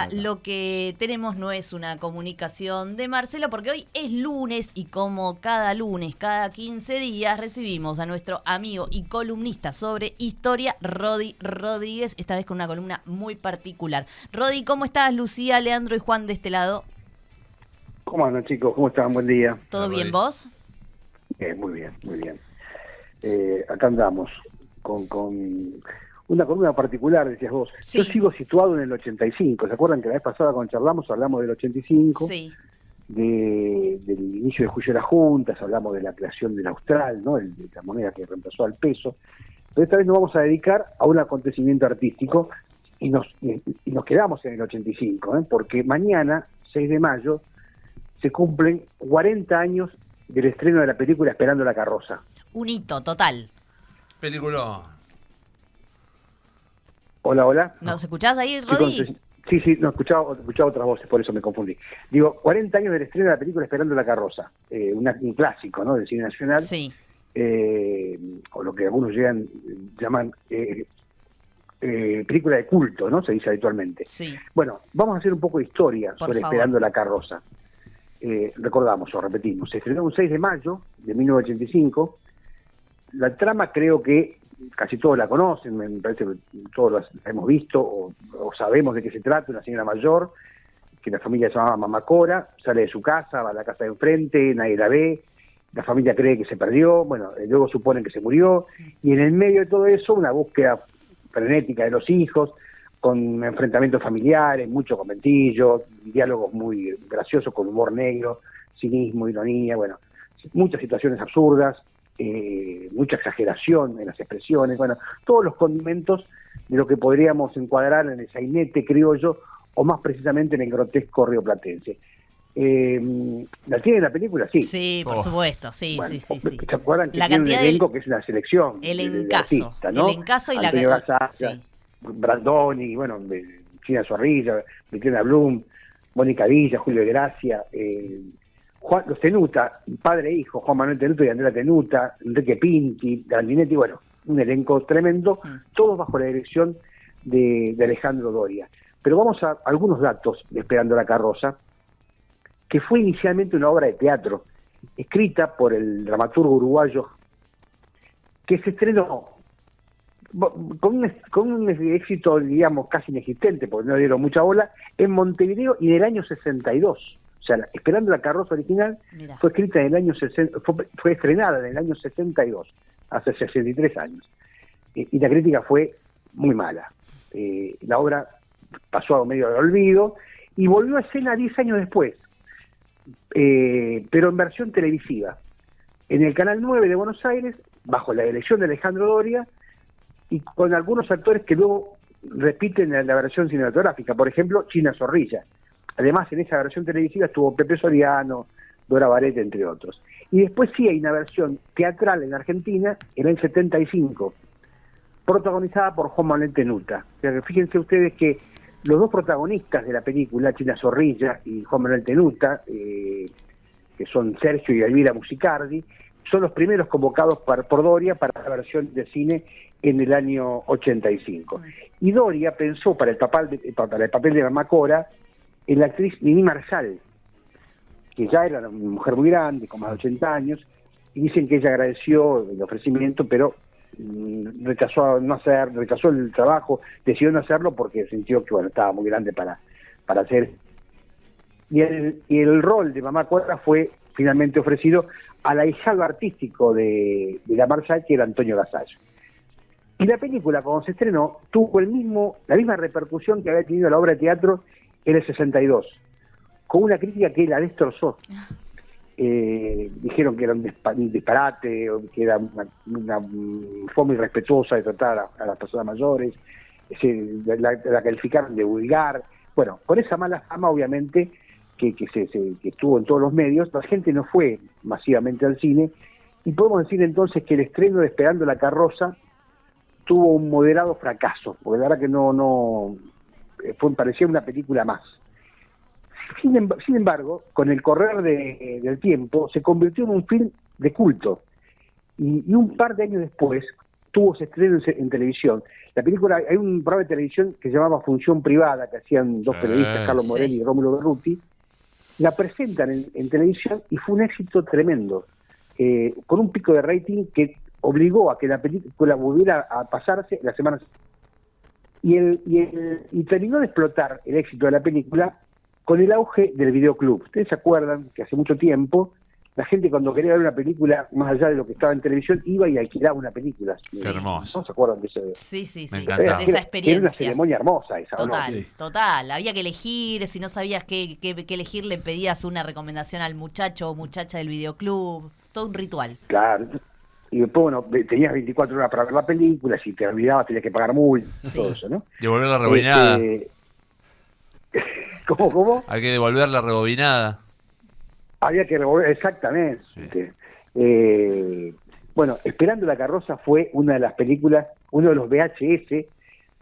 ahora lo que tenemos no es una comunicación de Marcelo, porque hoy es lunes y como cada lunes, cada 15 días, recibimos a nuestro amigo y columnista sobre historia, Rodi Rodríguez, esta vez con una columna muy particular. Rodi, ¿cómo estás? Lucía, Leandro y Juan de este lado. ¿Cómo andan, chicos? ¿Cómo están? Buen día. ¿Todo bien, vos? Muy bien, muy bien. Acá andamos con una columna particular, decías vos. Sí. Yo sigo situado en el 85. ¿Se acuerdan que la vez pasada cuando hablamos del 85? Sí. Del inicio del juicio de las juntas, hablamos de la creación del austral, ¿no? De la moneda que reemplazó al peso. Pero esta vez nos vamos a dedicar a un acontecimiento artístico y nos quedamos en el 85, porque mañana, 6 de mayo, se cumplen 40 años del estreno de la película Esperando la carroza. Un hito total. Película. Hola, hola. ¿Nos escuchás ahí, Rodi? Sí, no, escuchaba otras voces, por eso me confundí. Digo, 40 años del estreno de la película Esperando la carroza, un clásico, ¿no?, del cine nacional. Sí. O lo que algunos llaman película de culto, ¿no?, se dice habitualmente. Sí. Bueno, vamos a hacer un poco de historia Por sobre favor. Esperando la carroza. Recordamos o repetimos, se estrenó un 6 de mayo de 1985. La trama creo que casi todos la conocen, me parece que todos la hemos visto o sabemos de qué se trata. Una señora mayor, que la familia se llamaba Mamá Cora, sale de su casa, va a la casa de enfrente, nadie la ve, la familia cree que se perdió, bueno, luego suponen que se murió, y en el medio de todo eso una búsqueda frenética de los hijos, con enfrentamientos familiares, mucho conventillo, diálogos muy graciosos con humor negro, cinismo, ironía, bueno, muchas situaciones absurdas, mucha exageración en las expresiones, bueno, todos los condimentos de lo que podríamos encuadrar en el sainete criollo o más precisamente en el grotesco rioplatense. ¿La tiene la película? Sí. Sí, por supuesto, sí, Bueno, sí. ¿se acuerdan que La tiene un cantidad elenco que es una selección? El de encaso, artistas, ¿no? el encaso y Antonio la... Gasalla, Sí. Brandoni, bueno, China Zorrilla, Victoria Blum, Mónica Villa, Julio de Gracia, los Tenuta, padre e hijo, Juan Manuel Tenuta y Andrea Tenuta, Enrique Pinti, Grandinetti, bueno, un elenco tremendo, todos bajo la dirección de Alejandro Doria. Pero vamos a algunos datos de Esperando la carroza, que fue inicialmente una obra de teatro, escrita por el dramaturgo uruguayo, que se estrenó con un éxito, digamos, casi inexistente, porque no dieron mucha bola, en Montevideo y en el año 62. O sea, Esperando la carroza original Mirá. fue escrita en el año fue estrenada en el año 62, hace 63 años. Y la crítica fue muy mala. La obra pasó a medio del olvido y volvió a escena 10 años después, pero en versión televisiva, en el Canal 9 de Buenos Aires, bajo la dirección de Alejandro Doria, y con algunos actores que luego repiten la versión cinematográfica, por ejemplo, China Zorrilla. Además, en esa versión televisiva estuvo Pepe Soriano, Dora Barete, entre otros. Y después sí hay una versión teatral en Argentina, en el 75, protagonizada por Juan Manuel Tenuta. O sea, fíjense ustedes que los dos protagonistas de la película, China Zorrilla y Juan Manuel Tenuta, que son Sergio y Elvira Musicardi, son los primeros convocados por Doria para la versión de cine en el año 85. Y Doria pensó para el papel de Mamá Cora en la actriz Nini Marsal, que ya era una mujer muy grande, con más de 80 años, y dicen que ella agradeció el ofrecimiento, pero rechazó el trabajo, decidió no hacerlo porque sintió que estaba muy grande para hacer. Y el rol de Mamá Cora fue finalmente ofrecido al ahijado artístico de la Marsal, que era Antonio Gasalla. Y la película, cuando se estrenó, tuvo la misma repercusión que había tenido la obra de teatro en el 62, con una crítica que la destrozó. Dijeron que era un disparate, o que era una forma irrespetuosa de tratar a las personas mayores, la calificaron de vulgar. Bueno, con esa mala fama, obviamente, que estuvo en todos los medios, la gente no fue masivamente al cine, y podemos decir entonces que el estreno de Esperando la carroza tuvo un moderado fracaso, porque la verdad que parecía una película más. Sin embargo, con el correr del tiempo, se convirtió en un film de culto. Y un par de años después, tuvo ese estreno en televisión. La película, hay un programa de televisión que se llamaba Función Privada, que hacían dos periodistas, Carlos Morelli y Rómulo Berruti. La presentan en televisión y fue un éxito tremendo, con un pico de rating que obligó a que la película volviera a pasarse la semana y terminó de explotar el éxito de la película con el auge del videoclub. Ustedes se acuerdan que hace mucho tiempo la gente, cuando quería ver una película más allá de lo que estaba en televisión, iba y alquilaba una película. Qué hermoso. ¿No se acuerdan de eso? Sí, Me encantaba. de esa experiencia. Era una ceremonia hermosa esa, Total, ¿no? Sí. total. Había que elegir, si no sabías qué elegir, le pedías una recomendación al muchacho o muchacha del videoclub. Todo un ritual. Claro. Y después, bueno, tenías 24 horas para ver la película, si te olvidabas tenías que pagar multa, Sí. todo eso, ¿no? Devolver la rebobinada. ¿Cómo? Hay que devolver la rebobinada. Había que revolver, exactamente. Sí. Bueno, Esperando la carroza fue una de las películas, uno de los VHS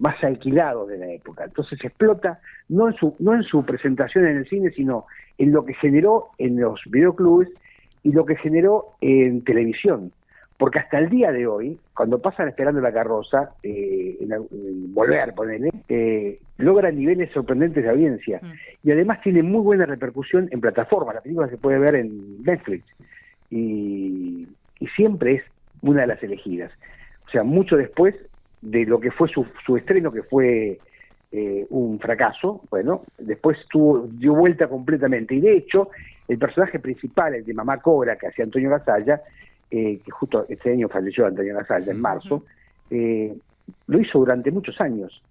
más alquilados de la época. Entonces explota no en su presentación en el cine, sino en lo que generó en los videoclubs y lo que generó en televisión. Porque hasta el día de hoy, cuando pasan Esperando la carroza, en Volver, ponele, logra niveles sorprendentes de audiencia. Y además tiene muy buena repercusión en plataformas. La película se puede ver en Netflix. Y siempre es una de las elegidas. O sea, mucho después de lo que fue su estreno, que fue un fracaso, bueno, después dio vuelta completamente. Y de hecho, el personaje principal, el de Mamá Cobra, que hacía Antonio Gasalla, que justo este año falleció Antonio Gasalla, en marzo, lo hizo durante muchos años,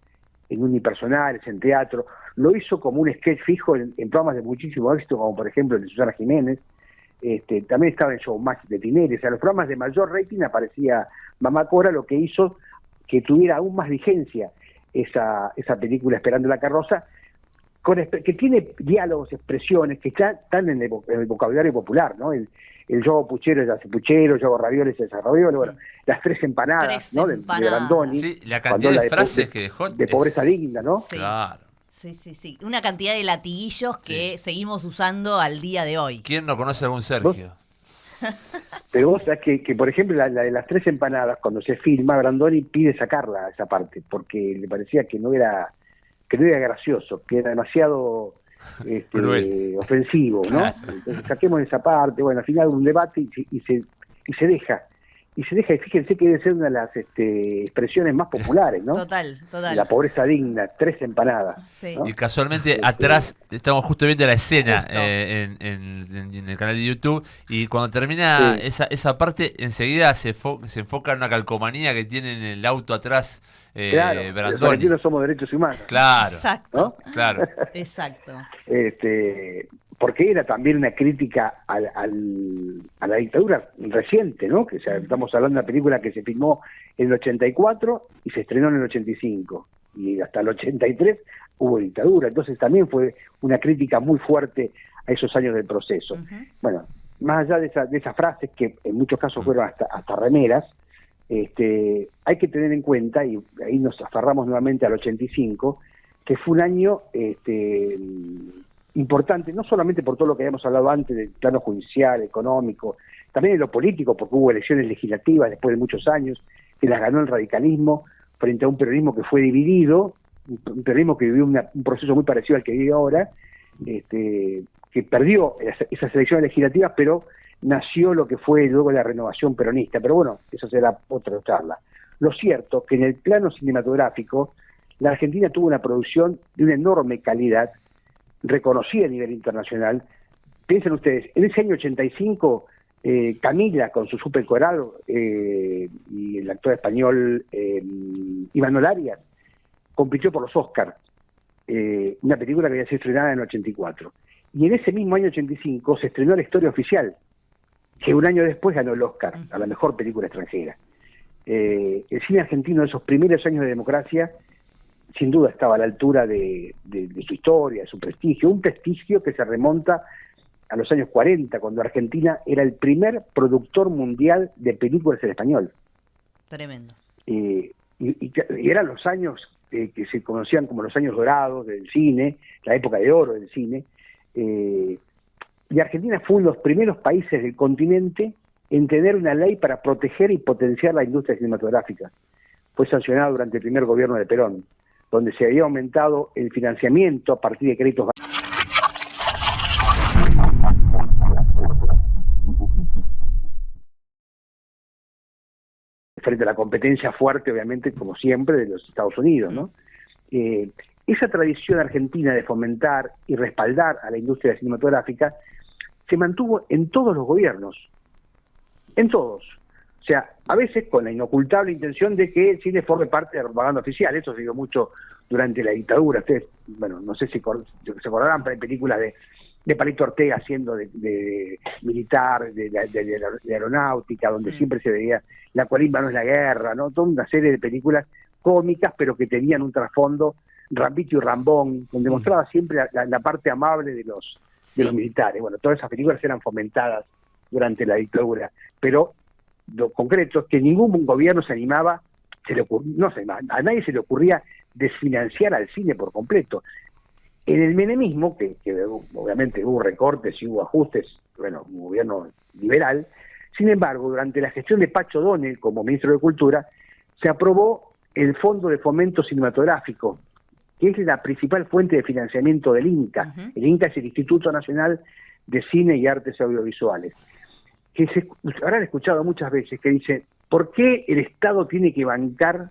en unipersonales, en teatro, lo hizo como un sketch fijo en programas de muchísimo éxito, como por ejemplo el de Susana Jiménez. También estaba en Showmatch de Tinelli. O sea, los programas de mayor rating aparecía Mamá Cora, lo que hizo que tuviera aún más vigencia esa película Esperando la carroza, que tiene diálogos, expresiones que ya están en el vocabulario popular, ¿no? El yo hago puchero, ya hace puchero, yo hago ravioles, ya hace ravioles, bueno, las tres empanadas, ¿no? De Brandoni. Sí, la cantidad de frases que dejó. De pobreza digna, ¿no? Sí. Claro. Sí. Una cantidad de latiguillos que seguimos usando al día de hoy. ¿Quién no conoce a algún Sergio? Pero vos sabés que por ejemplo, la de las tres empanadas, cuando se filma, Brandoni pide sacarla, esa parte, porque le parecía que no era gracioso, que era demasiado ofensivo, ¿no? Entonces saquemos esa parte. Bueno, al final un debate y se deja. Y fíjense que debe ser una de las expresiones más populares, ¿no? Total. La pobreza digna, tres empanadas. Sí. ¿no? Y casualmente atrás estamos justo viendo la escena en el canal de YouTube, y cuando termina esa parte enseguida se enfoca en una calcomanía que tiene en el auto atrás Claro, los Brandoni. argentinos somos derechos humanos. Claro, Exacto. ¿no? claro. Exacto. Porque era también una crítica a la dictadura reciente, ¿no? Que estamos hablando de una película que se filmó en el 84 y se estrenó en el 85, y hasta el 83 hubo dictadura. Entonces también fue una crítica muy fuerte a esos años del proceso. Bueno, más allá de esas frases, que en muchos casos fueron hasta remeras, hay que tener en cuenta, y ahí nos aferramos nuevamente al 85, que fue un año importante, no solamente por todo lo que habíamos hablado antes del plano judicial, económico, también en lo político, porque hubo elecciones legislativas después de muchos años, que las ganó el radicalismo frente a un peronismo que fue dividido, un peronismo que vivió un proceso muy parecido al que vive ahora, que perdió esas elecciones legislativas, pero nació lo que fue luego la renovación peronista. Pero bueno, eso será otra charla. Lo cierto que en el plano cinematográfico, la Argentina tuvo una producción de una enorme calidad, reconocida a nivel internacional. Piensen ustedes, en ese año 85, Camila con su supercoral y el actor español Iván Arias compitió por los Oscars, una película que había sido estrenada en el 84. Y en ese mismo año 85 se estrenó La historia oficial, que un año después ganó el Oscar a la mejor película extranjera. El cine argentino de esos primeros años de democracia sin duda estaba a la altura de su historia, de su prestigio, un prestigio que se remonta a los años 40, cuando Argentina era el primer productor mundial de películas en español. Tremendo. Y eran los años que se conocían como los años dorados del cine, la época de oro del cine, y Argentina fue uno de los primeros países del continente en tener una ley para proteger y potenciar la industria cinematográfica. Fue sancionado durante el primer gobierno de Perón, donde se había aumentado el financiamiento a partir de créditos frente a la competencia fuerte, obviamente, como siempre, de los Estados Unidos, ¿no? Esa tradición argentina de fomentar y respaldar a la industria cinematográfica se mantuvo en todos los gobiernos, en todos. O sea, a veces con la inocultable intención de que el cine forme parte de la propaganda oficial. Eso se dio mucho durante la dictadura. Ustedes, bueno, no sé si se acordarán, pero hay películas de Palito Ortega haciendo de militar, de aeronáutica, donde siempre se veía la colimba no es la guerra, ¿no? Toda una serie de películas cómicas, pero que tenían un trasfondo, Rambito y Rambón, donde mostraba siempre la parte amable de los militares. Bueno, todas esas películas eran fomentadas durante la dictadura, pero lo concreto es que ningún gobierno se animaba, a nadie se le ocurría desfinanciar al cine por completo. En el menemismo, que obviamente hubo recortes y hubo ajustes, bueno, un gobierno liberal, sin embargo, durante la gestión de Pacho O'Donnell como ministro de Cultura, se aprobó el Fondo de Fomento Cinematográfico, que es la principal fuente de financiamiento del INCA. Uh-huh. El INCA es el Instituto Nacional de Cine y Artes Audiovisuales. Que habrán escuchado muchas veces que dice, ¿por qué el Estado tiene que bancar,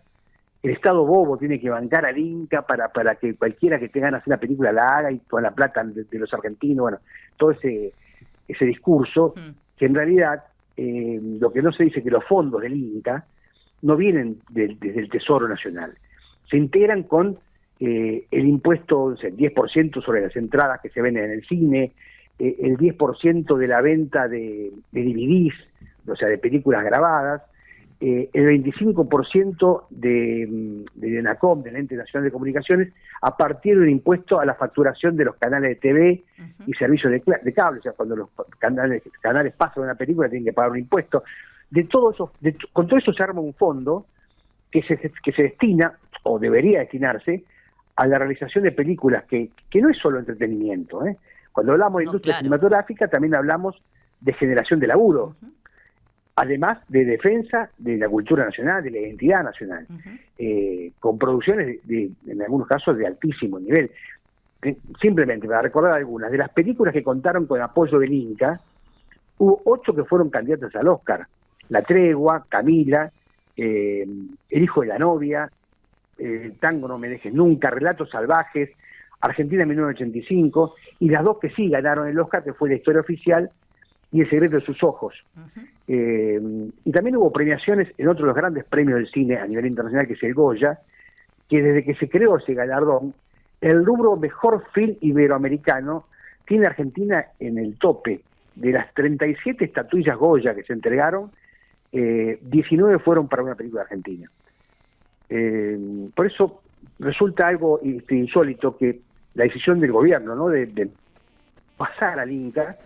el Estado bobo tiene que bancar al INCA para que cualquiera que tenga ganas de hacer una película la haga y con la plata de los argentinos? Bueno, todo ese discurso, que en realidad lo que no se dice es que los fondos del INCA no vienen desde el Tesoro Nacional, se integran con el impuesto, o sea, el 10% sobre las entradas que se venden en el cine, el 10% de la venta de DVDs, o sea, de películas grabadas, el 25% de ENACOM, del Ente Nacional de Comunicaciones, a partir del impuesto a la facturación de los canales de TV y servicios de cable. O sea, cuando los canales pasan una película tienen que pagar un impuesto. De todo eso, con todo eso se arma un fondo que se destina, o debería destinarse, a la realización de películas que no es solo entretenimiento. Cuando hablamos de industria cinematográfica también hablamos de generación de laburo, además de defensa de la cultura nacional, de la identidad nacional, con producciones en algunos casos de altísimo nivel. Simplemente para recordar algunas, de las películas que contaron con apoyo del INCA, hubo 8 que fueron candidatas al Oscar: La Tregua, Camila, El hijo de la novia, Tango no me dejes nunca, Relatos salvajes, Argentina 1985, y las 2 que sí ganaron el Oscar, que fue La historia oficial y El secreto de sus ojos. Y también hubo premiaciones en otro de los grandes premios del cine a nivel internacional, que es el Goya, que desde que se creó ese galardón, el rubro mejor film iberoamericano tiene Argentina en el tope. De las 37 estatuillas Goya que se entregaron, 19 fueron para una película argentina. Por eso resulta algo insólito que la decisión del gobierno, ¿no?, de pasar al INCA,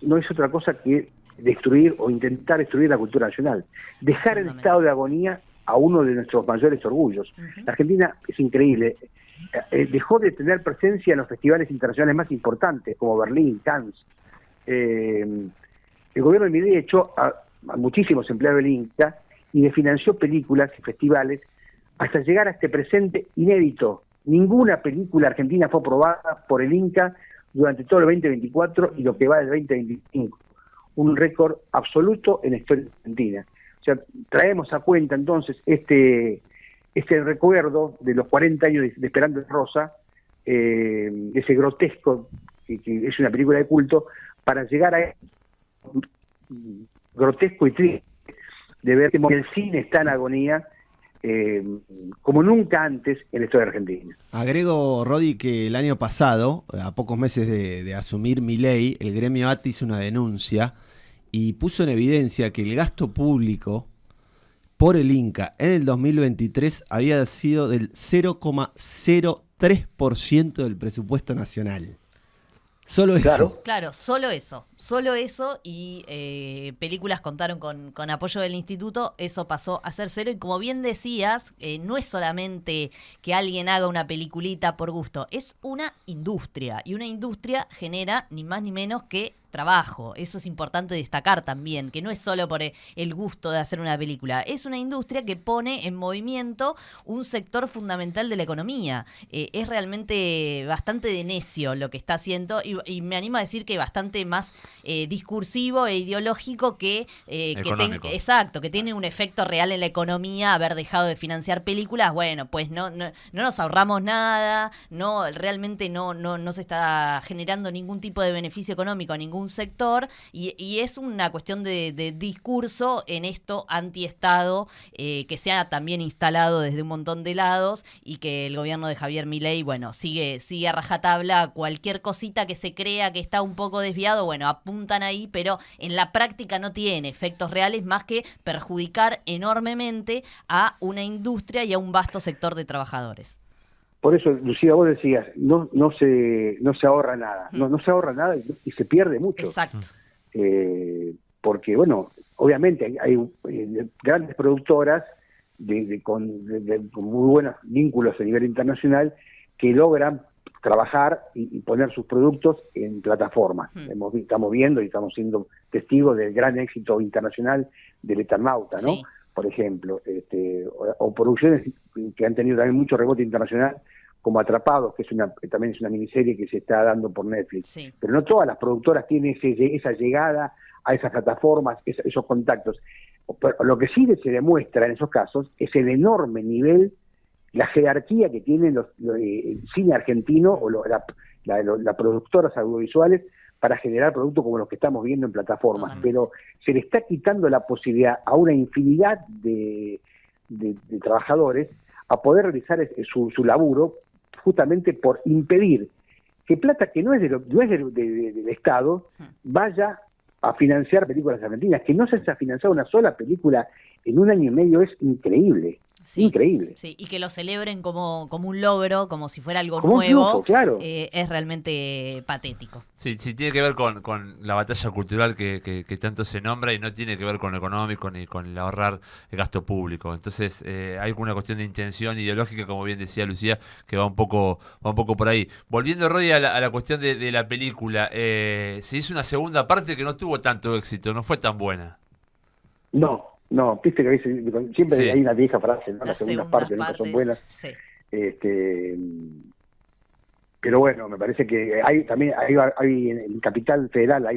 no es otra cosa que destruir o intentar destruir la cultura nacional, dejar en estado de agonía a uno de nuestros mayores orgullos. La Argentina es increíble, dejó de tener presencia en los festivales internacionales más importantes, como Berlín, Cannes. El gobierno de Milei echó a muchísimos empleados del INCA y desfinanció películas y festivales hasta llegar a este presente inédito. Ninguna película argentina fue aprobada por el INCA durante todo el 2024 y lo que va del 2025. Un récord absoluto en la historia argentina. O sea, traemos a cuenta entonces este recuerdo de los 40 años de Esperanza Rosa, ese grotesco, que es una película de culto, para llegar a grotesco y triste de ver que el cine está en agonía, como nunca antes en la historia argentina. Agrego, Rodi, que el año pasado, a pocos meses de asumir Milei, el gremio ATI hizo una denuncia y puso en evidencia que el gasto público por el INCA en el 2023 había sido del 0,03% del presupuesto nacional. Solo eso. Claro, solo eso, y películas contaron con apoyo del instituto, eso pasó a ser 0, y como bien decías, no es solamente que alguien haga una peliculita por gusto, es una industria, y una industria genera ni más ni menos que trabajo. Eso es importante destacar también, que no es solo por el gusto de hacer una película, es una industria que pone en movimiento un sector fundamental de la economía. Es realmente bastante de necio lo que está haciendo y me animo a decir que bastante más discursivo e ideológico que exacto, que tiene un efecto real en la economía haber dejado de financiar películas. Bueno, pues no nos ahorramos nada, realmente no se está generando ningún tipo de beneficio económico a ningún sector y es una cuestión de discurso en esto antiestado que se ha también instalado desde un montón de lados y que el gobierno de Javier Milei, bueno, sigue a rajatabla. Cualquier cosita que se crea que está un poco desviado, bueno, apuntan ahí, pero en la práctica no tiene efectos reales más que perjudicar enormemente a una industria y a un vasto sector de trabajadores. Por eso, Lucía, vos decías, no se ahorra nada, no se ahorra nada y se pierde mucho. Exacto. Porque, bueno, obviamente hay grandes productoras con muy buenos vínculos a nivel internacional que logran trabajar y poner sus productos en plataformas. Estamos viendo y estamos siendo testigos del gran éxito internacional del Eternauta, ¿no? Sí. Por ejemplo, o producciones que han tenido también mucho rebote internacional, como Atrapados, que también es una miniserie que se está dando por Netflix. Sí. Pero no todas las productoras tienen esa llegada a esas plataformas, esos contactos. Pero lo que sí se demuestra en esos casos es el enorme nivel, la jerarquía que tienen el cine argentino o las productoras audiovisuales para generar productos como los que estamos viendo en plataformas. Pero se le está quitando la posibilidad a una infinidad de trabajadores a poder realizar su laburo, justamente por impedir que plata que no es del Estado vaya a financiar películas argentinas. Que no se haya financiado una sola película en un año y medio es increíble. Sí, increíble. Sí, y que lo celebren como un logro, como si fuera algo como nuevo, un triunfo, claro. Es realmente patético. Sí, tiene que ver con la batalla cultural que tanto se nombra y no tiene que ver con lo económico ni con el ahorrar el gasto público. Entonces hay una cuestión de intención ideológica, como bien decía Lucía, que va un poco por ahí. Volviendo, Rodi, a la cuestión de la película, se hizo una segunda parte que no tuvo tanto éxito, no fue tan buena. No, viste que siempre hay una vieja frase, ¿no? Las segundas partes nunca son buenas. Sí. Pero bueno, me parece que hay en Capital Federal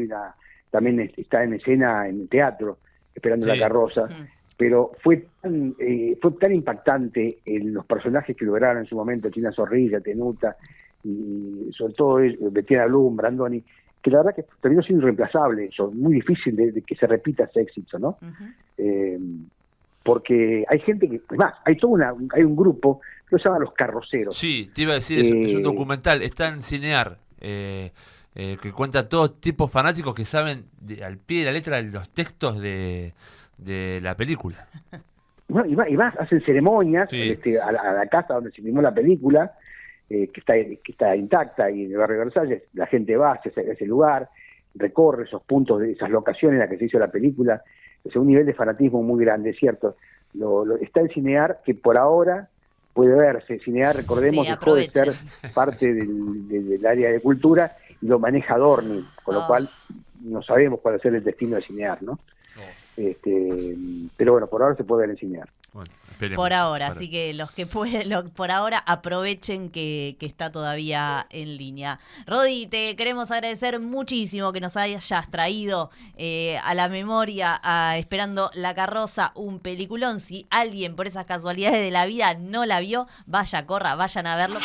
también está en escena en teatro, Esperando la carroza. Pero fue tan impactante en los personajes que lograron en su momento, China Zorrilla, Tenuta, y sobre todo Betiana Blum, Brandoni, que la verdad que terminó siendo irreemplazable, eso, muy difícil de que se repita ese éxito, ¿no? Porque hay gente que, además, hay un grupo que se llama Los Carroceros. Sí, te iba a decir, es un documental, está en Cinear, que cuenta todo tipo de fanáticos que saben al pie de la letra los textos de la película. Bueno, y más, hacen ceremonias a la casa donde se filmó la película, que está intacta, y en el barrio de Versalles la gente va hacia ese lugar, recorre esos puntos de esas locaciones en las que se hizo la película. Es un nivel de fanatismo muy grande, ¿cierto? Está el Cinear, que por ahora puede verse. Cinear, recordemos, dejó de ser parte del área de cultura y lo maneja Dorni, con lo cual no sabemos cuál va a ser el destino de Cinear, ¿no? Pero bueno, por ahora se puede ver en Cinear. Bueno, por ahora, así que los que pueden, por ahora aprovechen que está todavía en línea. Rodi, te queremos agradecer muchísimo que nos hayas traído a la memoria a Esperando la carroza, un peliculón. Si alguien por esas casualidades de la vida no la vio, vayan a verlo.